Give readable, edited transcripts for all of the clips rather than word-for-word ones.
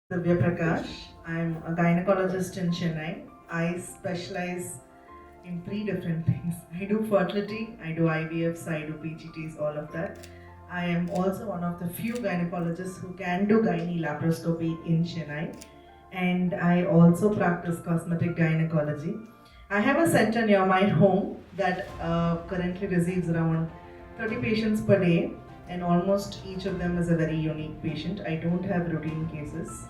Divya Prakash. I'm a gynecologist in Chennai. I specialize in three different things. I do fertility, I do IVFs, I do PGTs, all of that. I am also one of the few gynecologists who can do gynae laparoscopy in Chennai, and I also practice cosmetic gynecology. I have a center near my home that currently receives around 30 patients per day, and almost each of them is a very unique patient. I don't have routine cases.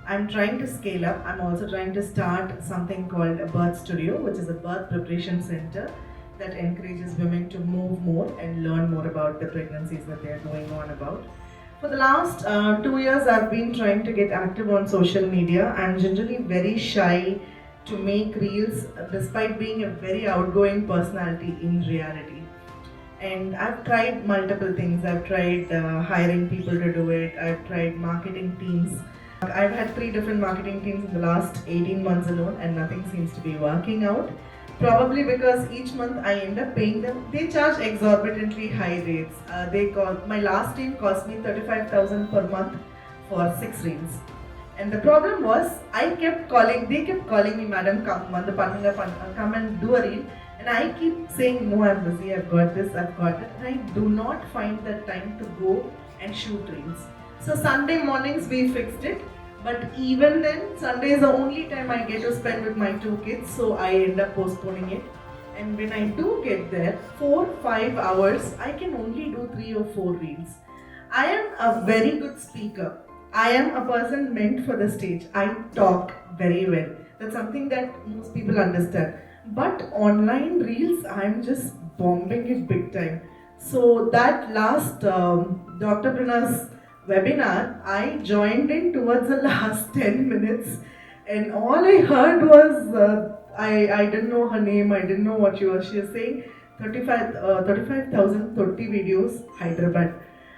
I'm trying to scale up. I'm also trying to start something called a birth studio, which is a birth preparation center that encourages women to move more and learn more about the pregnancies that they're going on about. For the last 2 years, I've been trying to get active on social media. I'm generally very shy to make reels, despite being a very outgoing personality in reality. And I've tried multiple things. I've tried hiring people to do it. I've tried marketing teams. I've had 3 different marketing teams in the last 18 months alone, and nothing seems to be working out. Probably because each month I end up paying them. They charge exorbitantly high rates. My last team cost me 35,000 per month for 6 reels. And the problem was, they kept calling me, madam, come and do a reel. And I keep saying, no, I'm busy, I've got this, I've got that. And I do not find that time to go and shoot reels. So Sunday mornings we fixed it. But even then, Sunday is the only time I get to spend with my 2 kids, so I end up postponing it. And when I do get there, 4-5 hours, I can only do 3 or 4 reels. I am a very good speaker. I am a person meant for the stage. I talk very well. That's something that most people understand. But online reels, I'm just bombing it big time. So that last Dr. Prana's webinar, I joined in towards the last 10 minutes, and all I heard was, I didn't know her name, I didn't know what she was saying, 35,000 30 videos, Hyderabad.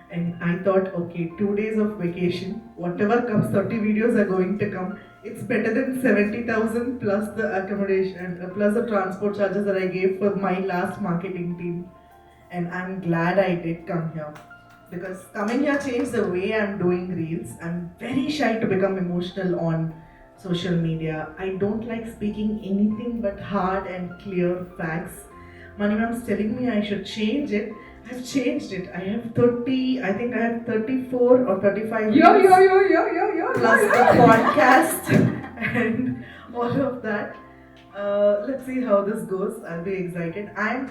And I thought, okay, 2 days of vacation, whatever comes, 30 videos are going to come. It's better than 70,000 plus the accommodation, plus the transport charges that I gave for my last marketing team. And I'm glad I did come here, because coming here changed the way I'm doing reels. I'm very shy to become emotional on social media. I don't like speaking anything but hard and clear facts. Manimam's telling me I should change it. I've changed it. I have 34 or 35 plus the podcast and all of that. Let's see how this goes. I'll be excited. I'm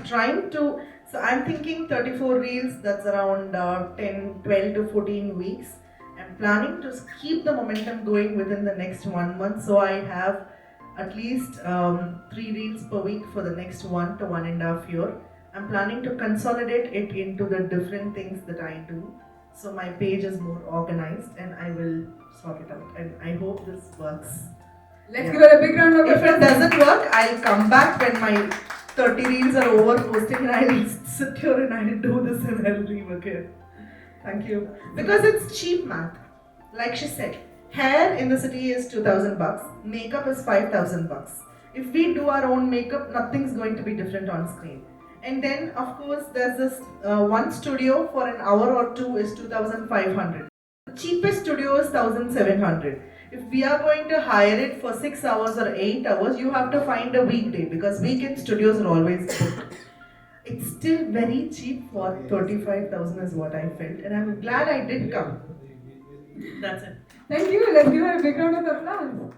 thinking 34 reels, that's around 12 to 14 weeks. I'm planning to keep the momentum going within the next 1 month, so I have at least 3 reels per week for the next 1 to 1.5 years. I'm planning to consolidate it into the different things that I do, so my page is more organized, and I will sort it out, and I hope this works. Let's give her a big round of applause. If it doesn't work, I'll come back when my 30 reels are over posting, and I'll sit here and I'll do this and I'll rework it. Thank you. Because it's cheap math. Like she said, hair in the city is 2,000 bucks, makeup is 5,000 bucks. If we do our own makeup, nothing's going to be different on screen. And then, of course, there's this one studio for an hour or 2 is 2,500. The cheapest studio is 1,700. If we are going to hire it for 6 hours or 8 hours, you have to find a weekday, because weekend studios are always booked. It's still very cheap for 35,000 is what I felt, and I'm glad I did come. That's it. Thank you. Let's give her a big round of applause.